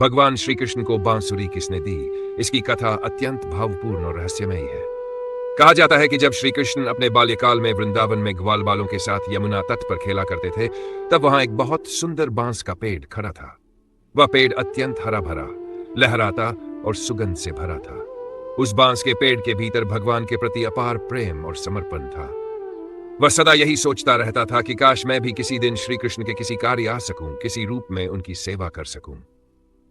भगवान श्री कृष्ण को बांसुरी किसने दी, इसकी कथा अत्यंत भावपूर्ण और रहस्यमयी है। कहा जाता है कि जब श्री कृष्ण अपने बाल्यकाल में वृंदावन में ग्वाल बालों के साथ यमुना तट पर खेला करते थे, तब वहां एक बहुत सुंदर बांस का पेड़ खड़ा था। वह पेड़ अत्यंत हरा भरा, लहराता और सुगंध से भरा था। उस बांस के पेड़ के भीतर भगवान के प्रति अपार प्रेम और समर्पण था। वह सदा यही सोचता रहता था कि काश मैं भी किसी दिन श्री कृष्ण के किसी कार्य आ सकूं, किसी रूप में उनकी सेवा कर सकूं।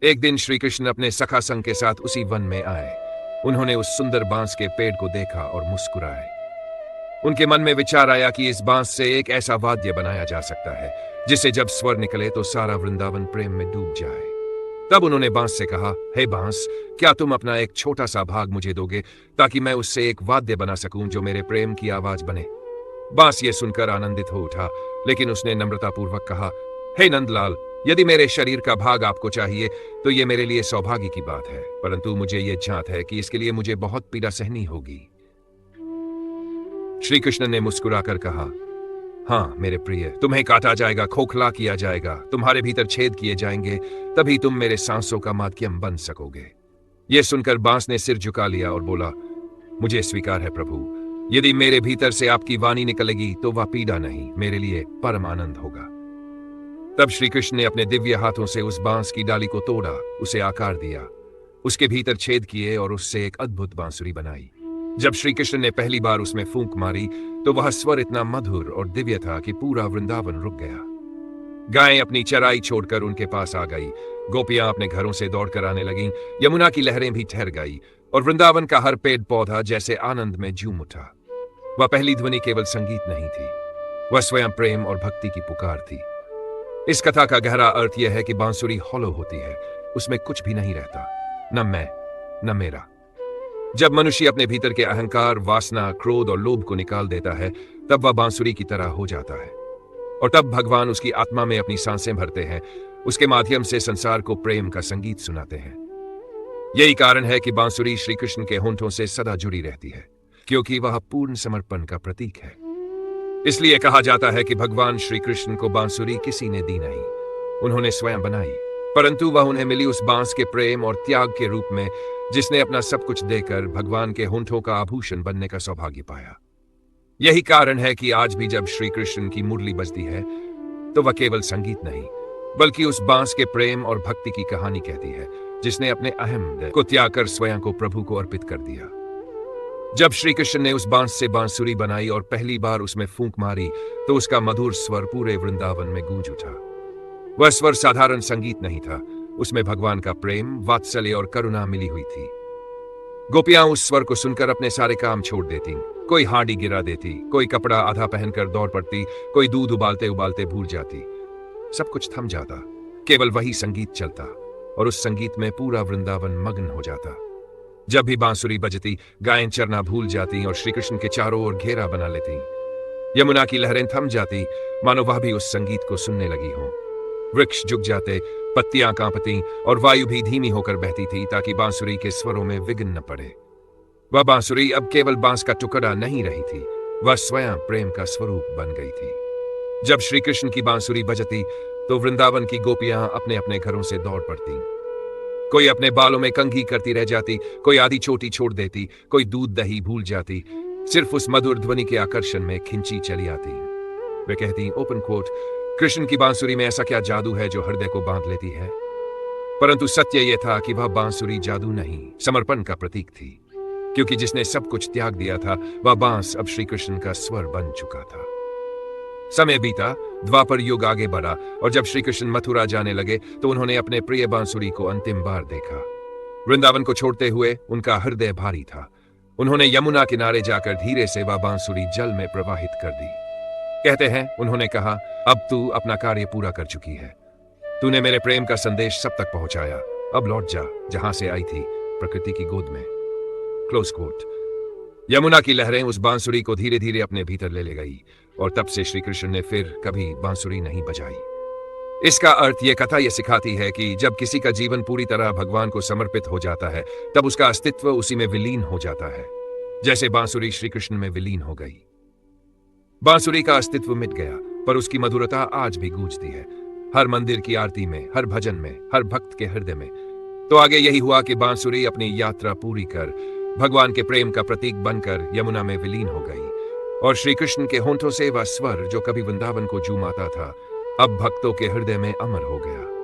एक दिन श्री कृष्ण अपने सखा संग के साथ उसी वन में आए। उन्होंने उस सुंदर बांस के पेड़ को देखा और मुस्कुराए। उनके मन में विचार आया कि इस बांस से एक ऐसा वाद्य बनाया जा सकता है जिससे जब स्वर निकले तो सारा वृंदावन प्रेम में डूब जाए। तब उन्होंने बांस से कहा, हे बांस, क्या तुम अपना एक छोटा सा भाग मुझे दोगे ताकि मैं उससे एक वाद्य बना सकूं जो मेरे प्रेम की आवाज बने। बांस ये सुनकर आनंदित हो उठा, लेकिन उसने नम्रतापूर्वक कहा, हे नंदलाल, यदि मेरे शरीर का भाग आपको चाहिए तो ये मेरे लिए सौभाग्य की बात है, परंतु मुझे ये झांत है कि इसके लिए मुझे बहुत पीड़ा सहनी होगी। श्री कृष्ण ने मुस्कुराकर कहा, हाँ मेरे प्रिय, तुम्हें काटा जाएगा, खोखला किया जाएगा, तुम्हारे भीतर छेद किए जाएंगे, तभी तुम मेरे सांसों का माध्यम बन सकोगे। यह सुनकर बांस ने सिर झुका लिया और बोला, मुझे स्वीकार है प्रभु, यदि मेरे भीतर से आपकी वाणी निकलेगी तो वह पीड़ा नहीं, मेरे लिए परम आनंद होगा। तब श्री कृष्ण ने अपने दिव्य हाथों से उस बांस की डाली को तोड़ा, उसे आकार दिया, उसके भीतर छेद किए और उससे एक अद्भुत बांसुरी बनाई। जब श्री कृष्ण ने पहली बार उसमें फूंक मारी तो वह स्वर इतना मधुर और दिव्य था कि पूरा वृंदावन रुक गया। गायें अपनी चराई छोड़कर उनके पास आ गई, गोपियां अपने घरों से दौड़कर आने लगीं, यमुना की लहरें भी ठहर गई और वृंदावन का हर पेड़ पौधा जैसे आनंद में झूम उठा। वह पहली ध्वनि केवल संगीत नहीं थी, वह स्वयं प्रेम और भक्ति की पुकार थी। इस कथा का गहरा अर्थ यह है कि बांसुरी हॉलो होती है, उसमें कुछ भी नहीं रहता, न मैं न मेरा। जब मनुष्य अपने भीतर के अहंकार, वासना, क्रोध और लोभ को निकाल देता है, तब वह बांसुरी की तरह हो जाता है और तब भगवान उसकी आत्मा में अपनी सांसें भरते हैं, उसके माध्यम से संसार को प्रेम का संगीत सुनाते हैं। यही कारण है कि बांसुरी श्री कृष्ण के होंठों से सदा जुड़ी रहती है, क्योंकि वह पूर्ण समर्पण का प्रतीक है। इसलिए कहा जाता है कि भगवान श्री कृष्ण को बांसुरी किसी ने दी नहीं, उन्होंने स्वयं बनाई, परंतु वह उन्हें मिली उस बांस के प्रेम और त्याग के रूप में जिसने अपना सब कुछ देकर भगवान के होंठों का आभूषण बनने का सौभाग्य पाया। यही कारण है कि आज भी जब श्री कृष्ण की मुरली बजती है तो वह केवल संगीत नहीं, बल्कि उस बांस के प्रेम और भक्ति की कहानी कहती है जिसने अपने अहम को त्याग कर स्वयं को प्रभु को अर्पित कर दिया। जब श्री कृष्ण ने उस बांस से बांसुरी बनाई और पहली बार उसमें फूंक मारी तो उसका मधुर स्वर पूरे वृंदावन में गूंज उठा। वह स्वर साधारण संगीत नहीं था, उसमें भगवान का प्रेम, वात्सल्य और करुणा मिली हुई थी। गोपियां उस स्वर को सुनकर अपने सारे काम छोड़ देती, कोई हांडी गिरा देती, कोई कपड़ा आधा पहनकर दौड़ पड़ती, कोई दूध उबालते उबालते भूल जाती। सब कुछ थम जाता, केवल वही संगीत चलता और उस संगीत में पूरा वृंदावन मग्न हो जाता। जब भी बांसुरी बजती, गायें चरना भूल जाती और श्री कृष्ण के चारों ओर घेरा बना लेती। यमुना की लहरें थम जाती, मानो वह भी उस संगीत को सुनने लगी हों। वृक्ष झुक जाते, पत्तियां कांपती और वायु भी धीमी होकर बहती थी ताकि बांसुरी के स्वरों में विघ्न न पड़े। वह बांसुरी अब केवल बांस का टुकड़ा नहीं रही थी, वह स्वयं प्रेम का स्वरूप बन गई थी। जब श्री कृष्ण की बांसुरी बजती तो वृंदावन की गोपियां अपने अपने घरों से दौड़ पड़ती। कोई अपने बालों में कंघी करती रह जाती, कोई आधी चोटी छोड़ देती, कोई दूध दही भूल जाती, सिर्फ उस मधुर ध्वनि के आकर्षण में खिंची चली आती। वे कहती, ओपन कोट, कृष्ण की बांसुरी में ऐसा क्या जादू है जो हृदय को बांध लेती है। परंतु सत्य यह था कि वह बांसुरी जादू नहीं, समर्पण का प्रतीक थी, क्योंकि जिसने सब कुछ त्याग दिया था वह बांस अब श्री कृष्ण का स्वर बन चुका था। समय बीता, द्वापर युग आगे बढ़ा और जब श्री कृष्ण मथुरा जाने लगे तो उन्होंने अपने प्रिय बांसुरी को अंतिम बार देखा। वृंदावन को छोड़ते हुए उनका हृदय भारी था। उन्होंने यमुना किनारे जाकर धीरे से वह बांसुरी जल में प्रवाहित कर दी। कहते हैं, उन्होंने कहा, अब तू अपना कार्य पूरा कर चुकी है, तूने मेरे प्रेम का संदेश सब तक पहुंचाया, अब लौट जा जहां से आई थी, प्रकृति की गोद में। Close coat. यमुना की लहरें उस बांसुरी को धीरे धीरे अपने भीतर ले गई और तब से श्री कृष्ण ने फिर कभी बांसुरी नहीं बजाई। इसका अर्थ यह कथा यह सिखाती है कि जब किसी का जीवन पूरी तरह भगवान को समर्पित हो जाता है तब उसका अस्तित्व उसी में विलीन हो जाता है, जैसे बांसुरी श्री कृष्ण में विलीन हो गई। बांसुरी का अस्तित्व मिट गया पर उसकी मधुरता आज भी गूंजती है। हर मंदिर की आरती में, हर भजन में, हर भक्त के हृदय में। तो आगे यही हुआ कि बांसुरी अपनी यात्रा पूरी कर भगवान के प्रेम का प्रतीक बनकर यमुना में विलीन हो गई, और श्री कृष्ण के होंठों से वह स्वर जो कभी वृंदावन को झूमाता था, अब भक्तों के हृदय में अमर हो गया।